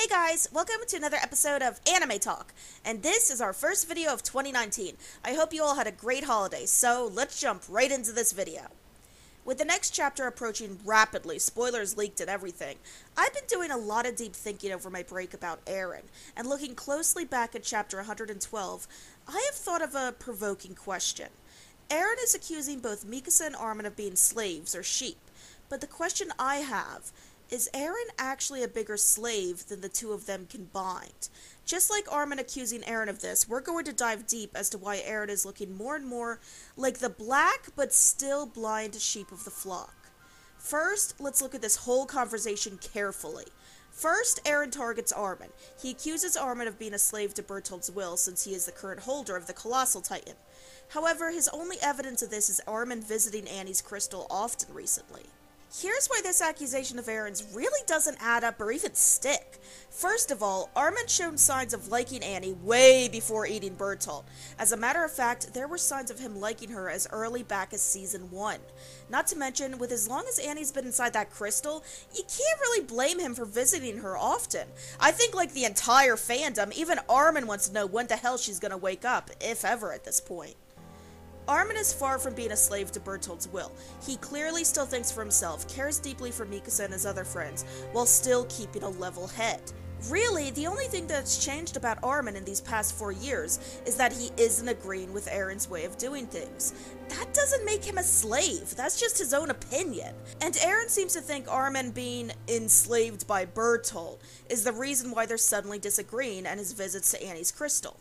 Hey guys, welcome to another episode of Anime Talk, and this is our first video of 2019. I hope you all had a great holiday, so let's jump right into this video. With the next chapter approaching rapidly, spoilers leaked and everything, I've been doing a lot of deep thinking over my break about Eren, and looking closely back at chapter 112, I have thought of a provoking question. Eren is accusing both Mikasa and Armin of being slaves or sheep, but the question I have is Eren actually a bigger slave than the two of them combined? Just like Armin accusing Eren of this, we're going to dive deep as to why Eren is looking more and more like the black but still blind sheep of the flock. First, let's look at this whole conversation carefully. First, Eren targets Armin. He accuses Armin of being a slave to Bertholdt's will since he is the current holder of the Colossal Titan. However, his only evidence of this is Armin visiting Annie's crystal often recently. Here's why this accusation of Eren's really doesn't add up or even stick. First of all, Armin showed signs of liking Annie way before eating Bertholdt. As a matter of fact, there were signs of him liking her as early back as Season 1. Not to mention, with as long as Annie's been inside that crystal, you can't really blame him for visiting her often. I think like the entire fandom, even Armin wants to know when the hell she's gonna wake up, if ever at this point. Armin is far from being a slave to Bertholdt's will. He clearly still thinks for himself, cares deeply for Mikasa and his other friends, while still keeping a level head. Really, the only thing that's changed about Armin in these past 4 years is that he isn't agreeing with Eren's way of doing things. That doesn't make him a slave, that's just his own opinion. And Eren seems to think Armin being enslaved by Bertholdt is the reason why they're suddenly disagreeing and his visits to Annie's crystal.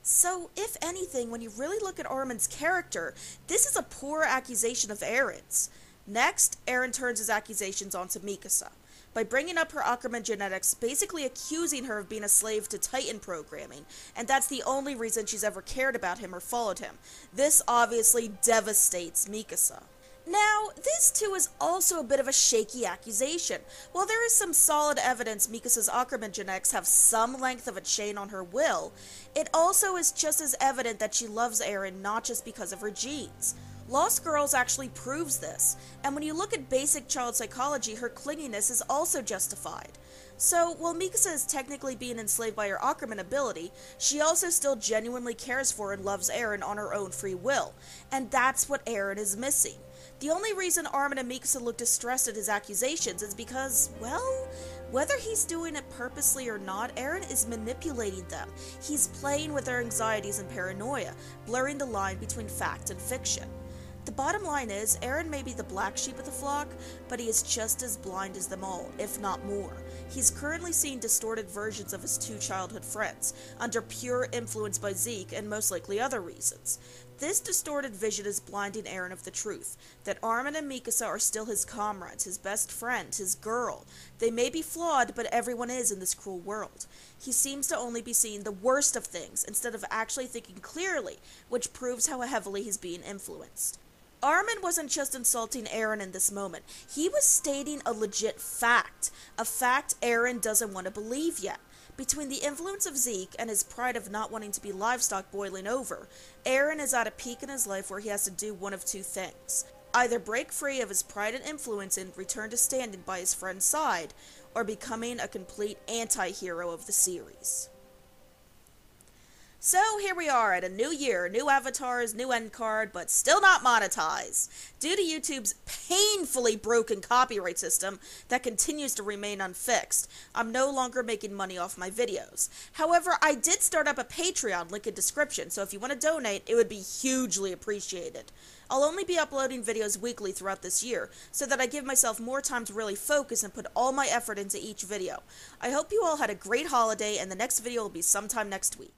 So, if anything, when you really look at Armin's character, this is a poor accusation of Eren's. Next, Eren turns his accusations onto Mikasa, by bringing up her Ackerman genetics, basically accusing her of being a slave to Titan programming, and that's the only reason she's ever cared about him or followed him. This obviously devastates Mikasa. Now, this too is also a bit of a shaky accusation. While there is some solid evidence Mikasa's Ackerman genetics have some length of a chain on her will, it also is just as evident that she loves Eren not just because of her genes. Lost Girls actually proves this, and when you look at basic child psychology, her clinginess is also justified. So, while Mikasa is technically being enslaved by her Ackerman ability, she also still genuinely cares for and loves Eren on her own free will, and that's what Eren is missing. The only reason Armin and Mikasa look distressed at his accusations is because, well, whether he's doing it purposely or not, Eren is manipulating them. He's playing with their anxieties and paranoia, blurring the line between fact and fiction. The bottom line is, Eren may be the black sheep of the flock, but he is just as blind as them all, if not more. He's currently seeing distorted versions of his two childhood friends, under pure influence by Zeke and most likely other reasons. This distorted vision is blinding Eren of the truth, that Armin and Mikasa are still his comrades, his best friend, his girl. They may be flawed, but everyone is in this cruel world. He seems to only be seeing the worst of things, instead of actually thinking clearly, which proves how heavily he's being influenced. Armin wasn't just insulting Eren in this moment, he was stating a legit fact, a fact Eren doesn't want to believe yet. Between the influence of Zeke and his pride of not wanting to be livestock boiling over, Eren is at a peak in his life where he has to do one of two things. Either break free of his pride and influence and return to standing by his friend's side, or becoming a complete anti-hero of the series. So here we are at a new year, new avatars, new end card, but still not monetized, due to YouTube's painfully broken copyright system that continues to remain unfixed. I'm no longer making money off my videos. However, I did start up a Patreon, link in description, so if you want to donate, it would be hugely appreciated. I'll only be uploading videos weekly throughout this year, so that I give myself more time to really focus and put all my effort into each video. I hope you all had a great holiday, and the next video will be sometime next week.